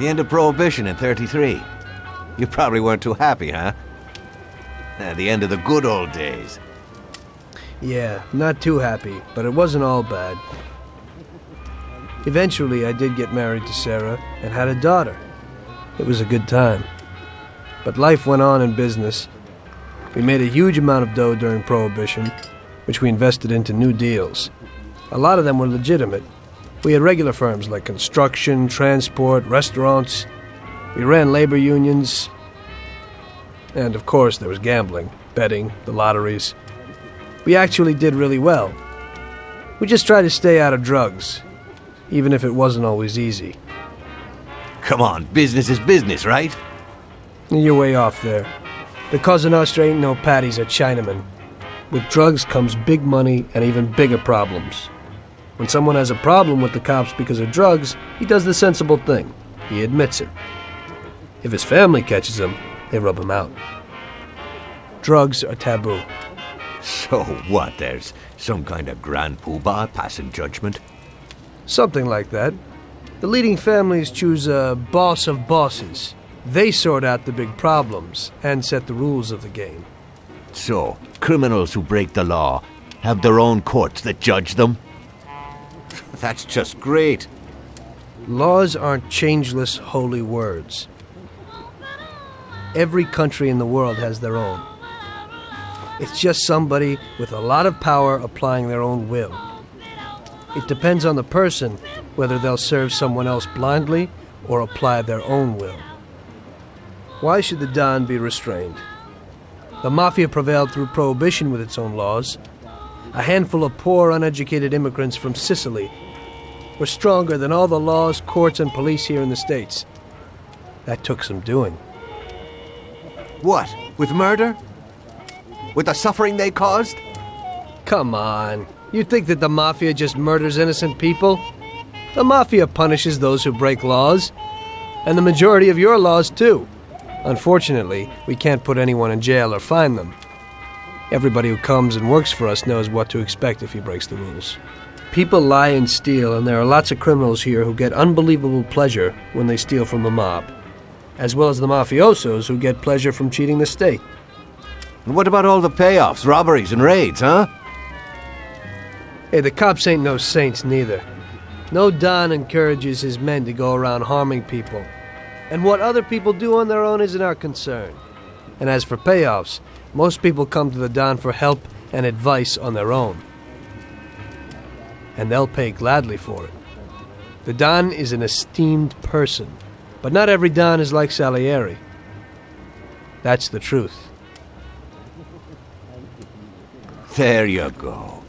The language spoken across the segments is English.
The end of Prohibition in '33. You probably weren't too happy, huh? The end of the good old days. Yeah, not too happy, but it wasn't all bad. Eventually, I did get married to Sarah and had a daughter. It was a good time. But life went on in business. We made a huge amount of dough during Prohibition, which we invested into new deals. A lot of them were legitimate. We had regular firms like construction, transport, restaurants. We ran labor unions. And of course, there was gambling, betting, the lotteries. We actually did really well. We just tried to stay out of drugs, even if it wasn't always easy. Come on, business is business, right? You're way off there. The Cosa Nostra ain't no patties or Chinamen. With drugs comes big money and even bigger problems. When someone has a problem with the cops because of drugs, he does the sensible thing. He admits it. If his family catches him, they rub him out. Drugs are taboo. So what, there's some kind of grand poobah passing judgment? Something like that. The leading families choose a boss of bosses. They sort out the big problems and set the rules of the game. So, criminals who break the law have their own courts that judge them? That's just great. Laws aren't changeless holy words. Every country in the world has their own. It's just somebody with a lot of power applying their own will. It depends on the person whether they'll serve someone else blindly or apply their own will. Why should the Don be restrained? The Mafia prevailed through Prohibition with its own laws. A handful of poor, uneducated immigrants from Sicily were stronger than all the laws, courts, and police here in the States. That took some doing. What? With murder? With the suffering they caused? Come on. You think that the Mafia just murders innocent people? The Mafia punishes those who break laws. And the majority of your laws, too. Unfortunately, we can't put anyone in jail or fine them. Everybody who comes and works for us knows what to expect if he breaks the rules. People lie and steal, and there are lots of criminals here who get unbelievable pleasure when they steal from the mob, as well as the mafiosos who get pleasure from cheating the state. And what about all the payoffs, robberies, and raids, huh? Hey, the cops ain't no saints neither. No Don encourages his men to go around harming people. And what other people do on their own isn't our concern. And as for payoffs, most people come to the Don for help and advice on their own. And they'll pay gladly for it. The Don is an esteemed person, but not every Don is like Salieri. That's the truth. There you go.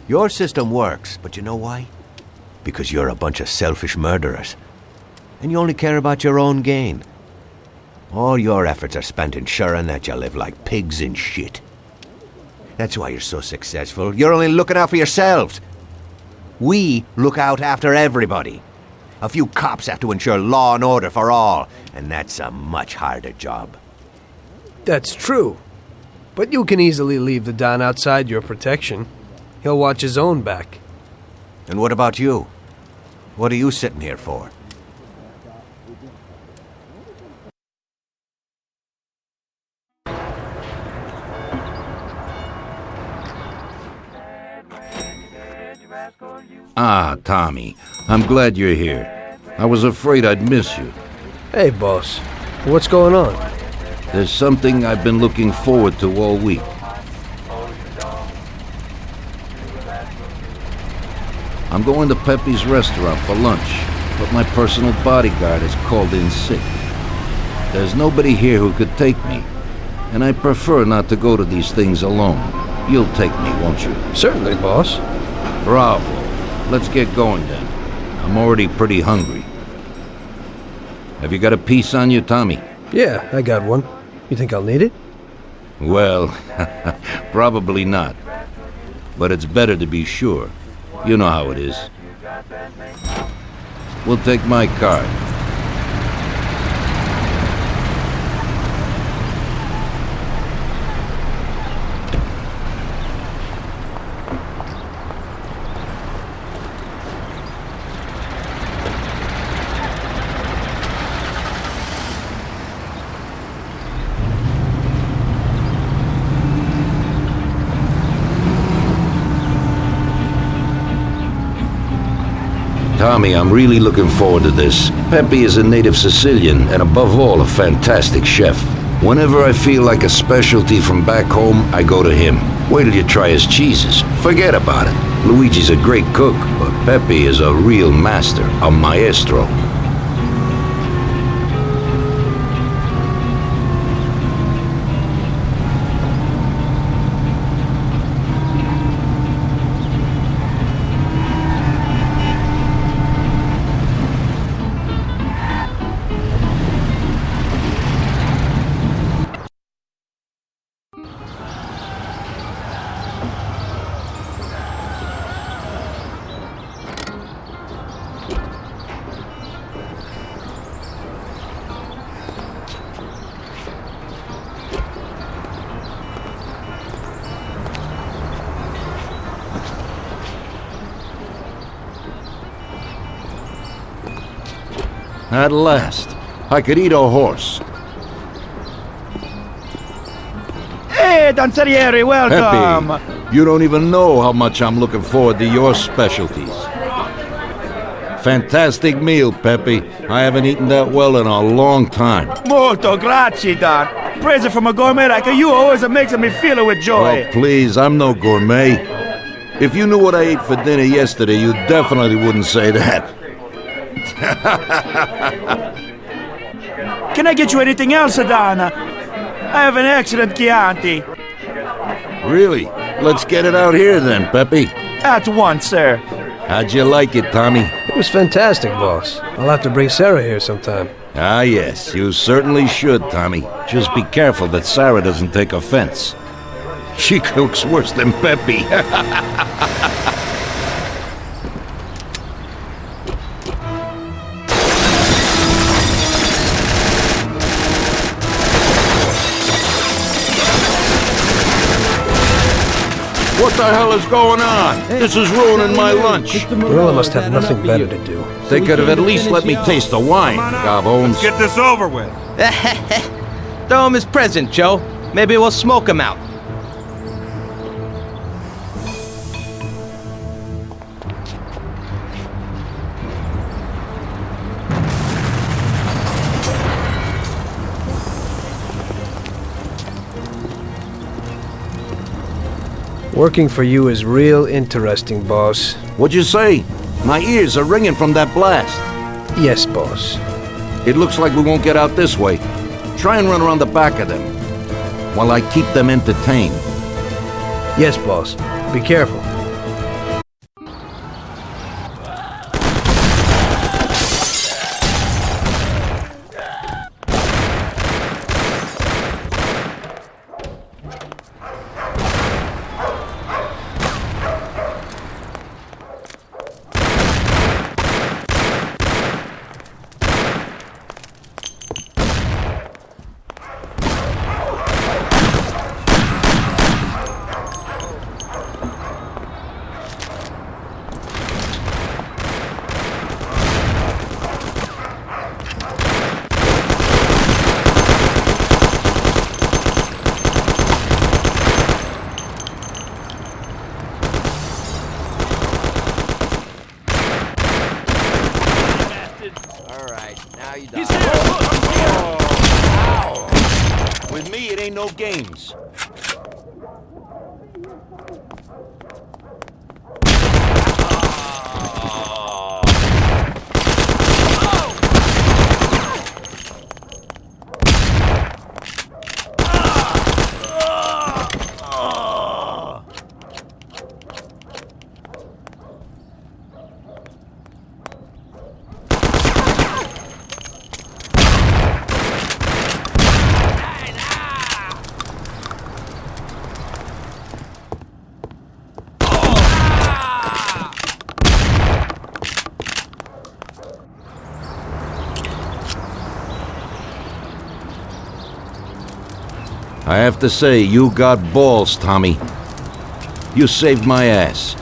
Your system works, but you know why? Because you're a bunch of selfish murderers. And you only care about your own gain. All your efforts are spent ensuring that you live like pigs in shit. That's why you're so successful. You're only looking out for yourselves. We look out after everybody. A few cops have to ensure law and order for all, and that's a much harder job. That's true. But you can easily leave the Don outside your protection. He'll watch his own back. And what about you? What are you sitting here for? Ah, Tommy, I'm glad you're here. I was afraid I'd miss you. Hey, boss. What's going on? There's something I've been looking forward to all week. I'm going to Pepe's restaurant for lunch, but my personal bodyguard is called in sick. There's nobody here who could take me, and I prefer not to go to these things alone. You'll take me, won't you? Certainly, boss. Bravo. Let's get going then. I'm already pretty hungry. Have you got a piece on you, Tommy? Yeah, I got one. You think I'll need it? Well, probably not. But it's better to be sure. You know how it is. We'll take my card. Tommy, I'm really looking forward to this. Pepe is a native Sicilian, and above all, a fantastic chef. Whenever I feel like a specialty from back home, I go to him. Wait till you try his cheeses. Forget about it. Luigi's a great cook, but Pepe is a real master, a maestro. At last, I could eat a horse. Hey, Danzarieri, welcome! Pepe, you don't even know how much I'm looking forward to your specialties. Fantastic meal, Pepe. I haven't eaten that well in a long time. Molto grazie, Don. Praise from a gourmet like you always makes me feel with joy. Oh, please, I'm no gourmet. If you knew what I ate for dinner yesterday, you definitely wouldn't say that. Can I get you anything else, Don? I have an excellent Chianti. Really? Let's get it out here then, Pepe. At once, sir. How'd you like it, Tommy? It was fantastic, boss. I'll have to bring Sarah here sometime. Ah, yes, you certainly should, Tommy. Just be careful that Sarah doesn't take offense. She cooks worse than Pepe. What the hell is going on? This is ruining my lunch. Marilla must have nothing better to do. They could have at least let me taste the wine, Gobbones. Get this over with. Throw him his present, Joe. Maybe we'll smoke him out. Working for you is real interesting, boss. What'd you say? My ears are ringing from that blast. Yes, boss. It looks like we won't get out this way. Try and run around the back of them, while I keep them entertained. Yes, boss. Be careful. With me, it ain't no games. I have to say, you got balls, Tommy. You saved my ass.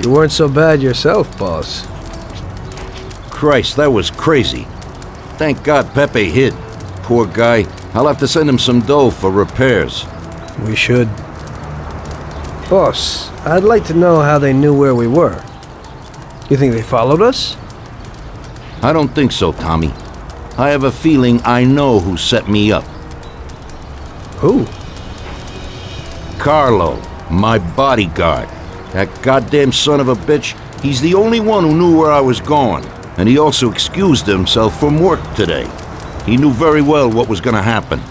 You weren't so bad yourself, boss. Christ, that was crazy. Thank God Pepe hid. Poor guy. I'll have to send him some dough for repairs. We should. Boss, I'd like to know how they knew where we were. You think they followed us? I don't think so, Tommy. I have a feeling I know who set me up. Who? Carlo, my bodyguard. That goddamn son of a bitch, he's the only one who knew where I was going. And he also excused himself from work today. He knew very well what was gonna happen.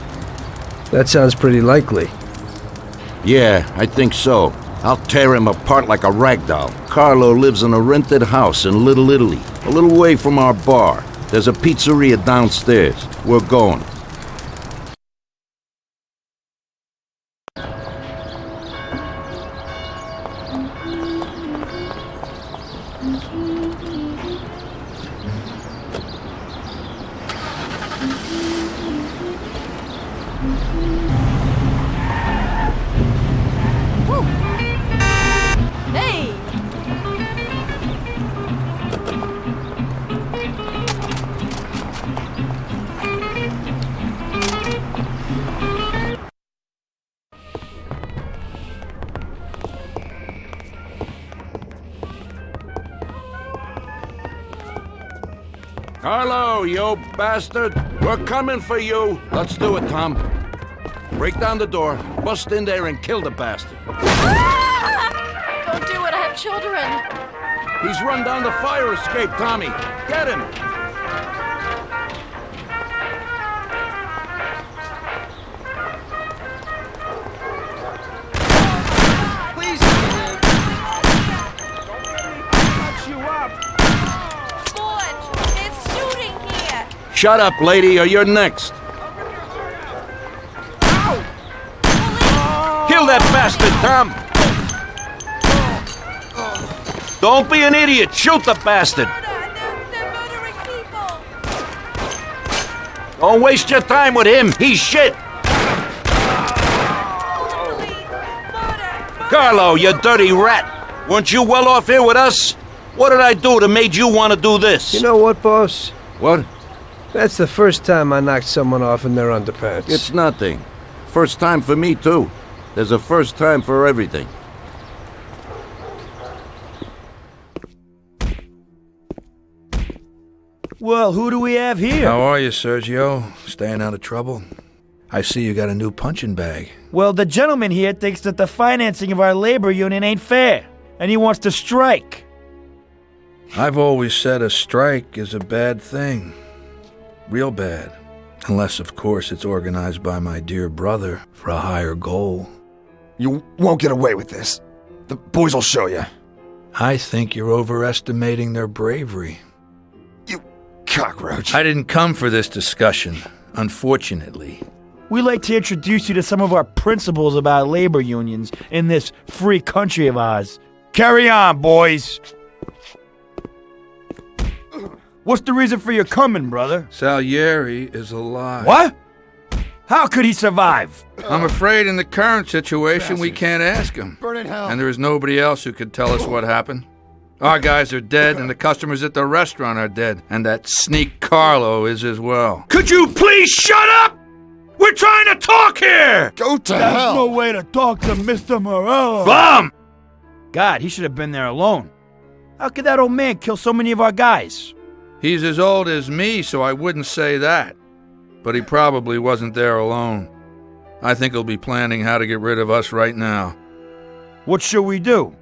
That sounds pretty likely. Yeah, I think so. I'll tear him apart like a rag doll. Carlo lives in a rented house in Little Italy, a little way from our bar. There's a pizzeria downstairs. We're going. Hey! Carlo, you bastard! We're coming for you! Let's do it, Tom. Break down the door, bust in there and kill the bastard. Ah! Don't do it, I have children. He's run down the fire escape, Tommy. Get him! Please, George, it's shooting here. Shut up, lady, or you're next. Kill that bastard, Tom! Don't be an idiot! Shoot the bastard! They're murdering people. Don't waste your time with him! He's shit! Murder. Carlo, you dirty rat! Weren't you well off here with us? What did I do that made you want to do this? You know what, boss? What? That's the first time I knocked someone off in their underpants. It's nothing. First time for me, too. There's a first time for everything. Well, who do we have here? How are you, Sergio? Staying out of trouble? I see you got a new punching bag. Well, the gentleman here thinks that the financing of our labor union ain't fair, and he wants to strike. I've always said a strike is a bad thing. Real bad. Unless, of course, it's organized by my dear brother for a higher goal. You won't get away with this. The boys will show you. I think you're overestimating their bravery. You cockroach. I didn't come for this discussion, unfortunately. We'd like to introduce you to some of our principles about labor unions in this free country of ours. Carry on, boys. What's the reason for your coming, brother? Salieri is alive. What? How could he survive? I'm afraid in the current situation we can't ask him. Burn in hell. And there is nobody else who could tell us what happened. Our guys are dead, and the customers at the restaurant are dead. And that sneak Carlo is as well. Could you please shut up? We're trying to talk here! Go to That's hell. no way to talk to Mr. Morello. Bum! God, he should have been there alone. How could that old man kill so many of our guys? He's as old as me, so I wouldn't say that. But he probably wasn't there alone. I think he'll be planning how to get rid of us right now. What should we do?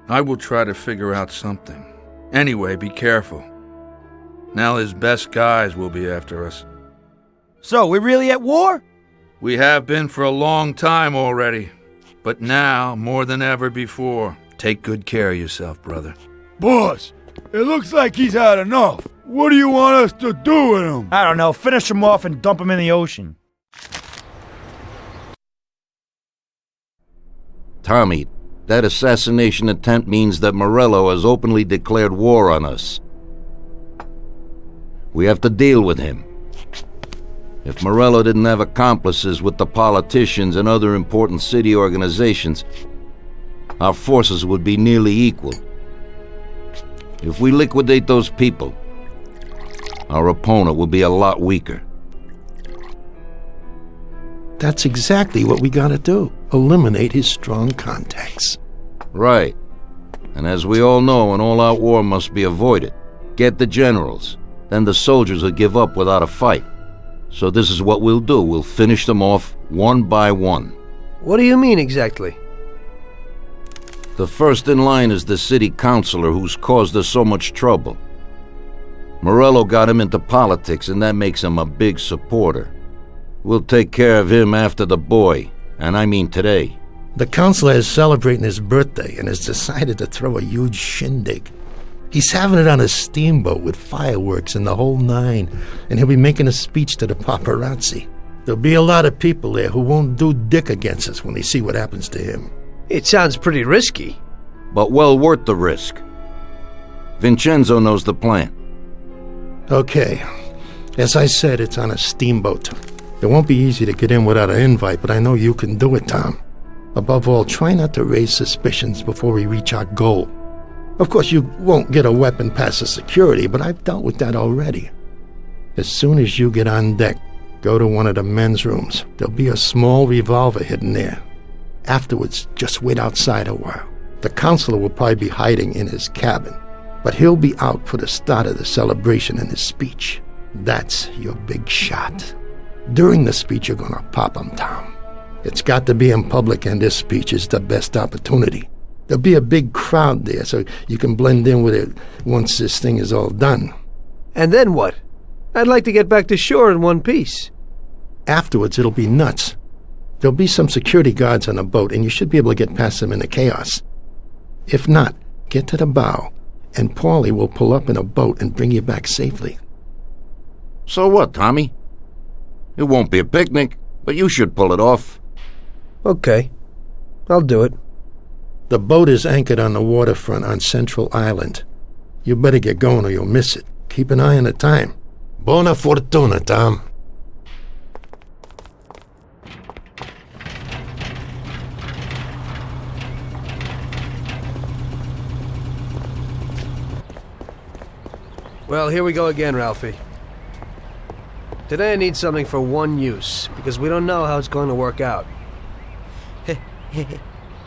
I will try to figure out something. Anyway, be careful. Now his best guys will be after us. So, we're really at war? We have been for a long time already. But now, more than ever before, take good care of yourself, brother. Boss, it looks like he's had enough. What do you want us to do with him? I don't know, finish him off and dump him in the ocean. Tommy, that assassination attempt means that Morello has openly declared war on us. We have to deal with him. If Morello didn't have accomplices with the politicians and other important city organizations, our forces would be nearly equal. If we liquidate those people, our opponent will be a lot weaker. That's exactly what we gotta do. Eliminate his strong contacts. Right. And as we all know, an all-out war must be avoided. Get the generals. Then the soldiers will give up without a fight. So this is what we'll do. We'll finish them off one by one. What do you mean exactly? The first in line is the city councilor who's caused us so much trouble. Morello got him into politics, and that makes him a big supporter. We'll take care of him after the boy, and I mean today. The councilor is celebrating his birthday and has decided to throw a huge shindig. He's having it on a steamboat with fireworks and the whole nine, and he'll be making a speech to the paparazzi. There'll be a lot of people there who won't do dick against us when they see what happens to him. It sounds pretty risky. But well worth the risk. Vincenzo knows the plan. Okay. As I said, it's on a steamboat. It won't be easy to get in without an invite, but I know you can do it, Tom. Above all, try not to raise suspicions before we reach our goal. Of course, you won't get a weapon past the security, but I've dealt with that already. As soon as you get on deck, go to one of the men's rooms. There'll be a small revolver hidden there. Afterwards, just wait outside a while. The counselor will probably be hiding in his cabin, but he'll be out for the start of the celebration and his speech. That's your big shot. During the speech, you're gonna pop him, Tom. It's got to be in public, and this speech is the best opportunity. There'll be a big crowd there, so you can blend in with it once this thing is all done. And then what? I'd like to get back to shore in one piece. Afterwards, it'll be nuts. There'll be some security guards on the boat, and you should be able to get past them in the chaos. If not, get to the bow, and Paulie will pull up in a boat and bring you back safely. So what, Tommy? It won't be a picnic, but you should pull it off. Okay. I'll do it. The boat is anchored on the waterfront on Central Island. You better get going or you'll miss it. Keep an eye on the time. Buona fortuna, Tom. Well, here we go again, Ralphie. Today I need something for one use, because we don't know how it's going to work out.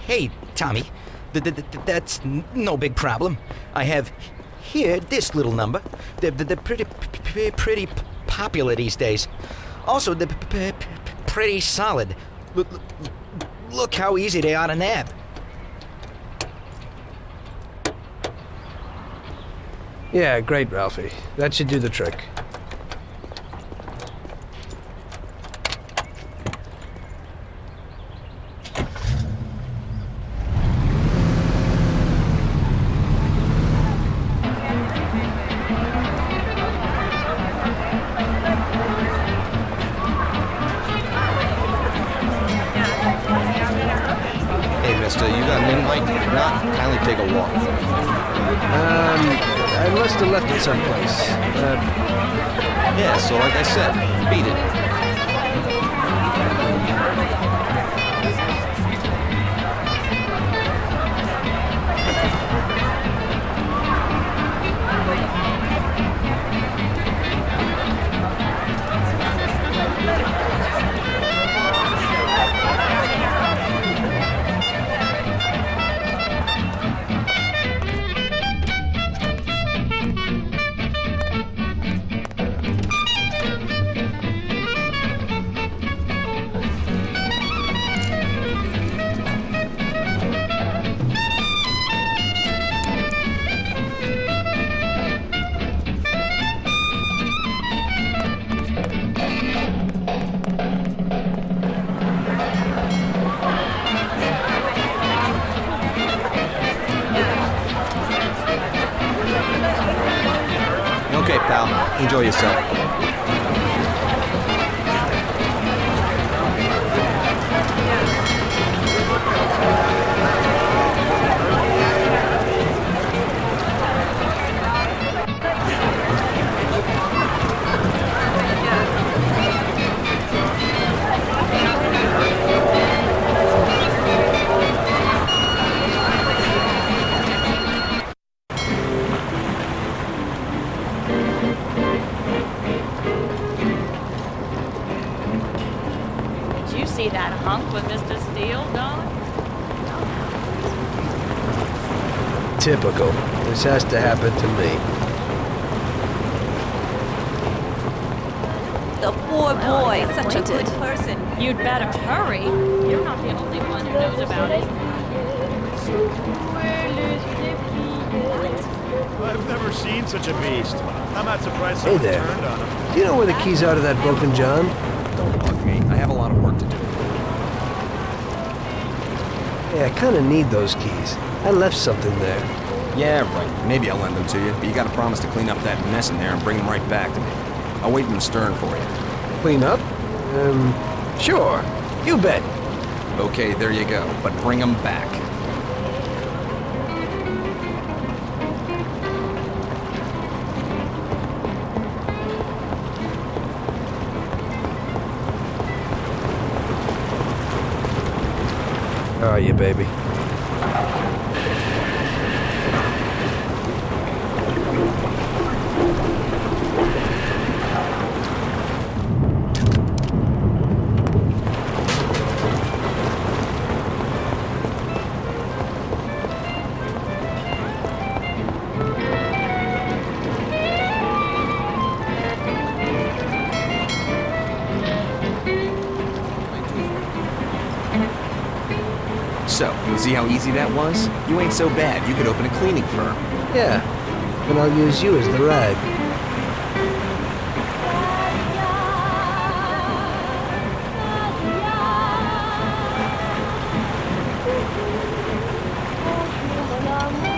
Hey, Tommy. That's no big problem. I have here this little number. They're pretty popular these days. Also, they're pretty solid. Look how easy they are to nab. Yeah, great, Ralphie. That should do the trick. Hey, mister, you got an invite? If not, kindly take a walk. I must have left it someplace. Yeah, so like I said, beat it. Okay, pal. Enjoy yourself. Did you see that hunk with Mr. Steele going? Typical. This has to happen to me. Poor boy, such a good person. You'd better hurry. You're not the only one who knows about it. I've never seen such a beast. I'm not surprised Hey someone there. turned on him. Do you know where the keys are to that broken John? Don't bug me. I have a lot of work to do. Hey, I kind of need those keys. I left something there. Yeah, right. Maybe I'll lend them to you, but you gotta promise to clean up that mess in there and bring them right back to me. I'll wait in the stern for you. Clean up? Sure. You bet. Okay, there you go. But bring them back. How are you, baby? So, see how easy that was? You ain't so bad. You could open a cleaning firm. Yeah. And I'll use you as the rag.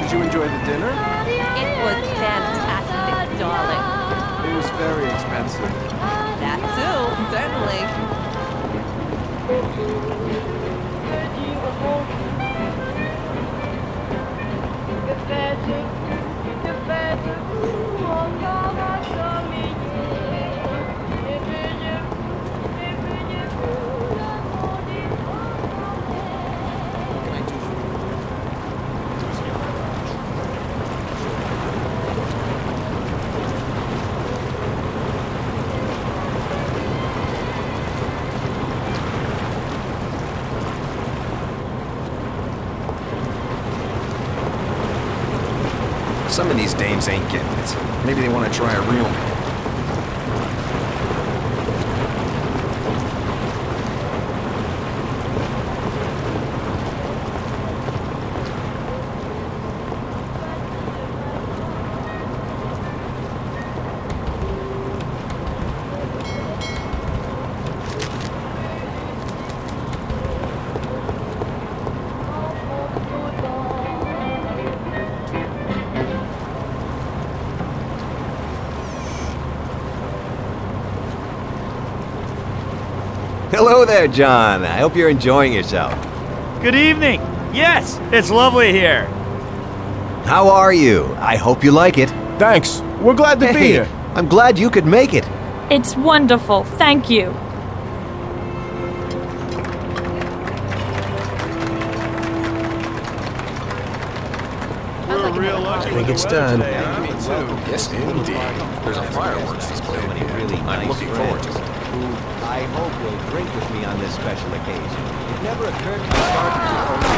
Did you enjoy the dinner? It was fantastic, darling. It was very expensive. That too, certainly. Some of these dames ain't getting it. Maybe they want to try a real man. Hello there, John. I hope you're enjoying yourself. Good evening. Yes, it's lovely here. How are you? I hope you like it. Thanks. We're glad to be Hey, here. I'm glad you could make it. It's wonderful. Thank you. I think it's time. Me too. Yes, indeed. There's a fireworks display in here. Really I'm nice looking forward to friends it. who I hope will drink with me on this special occasion. It never occurred to me to start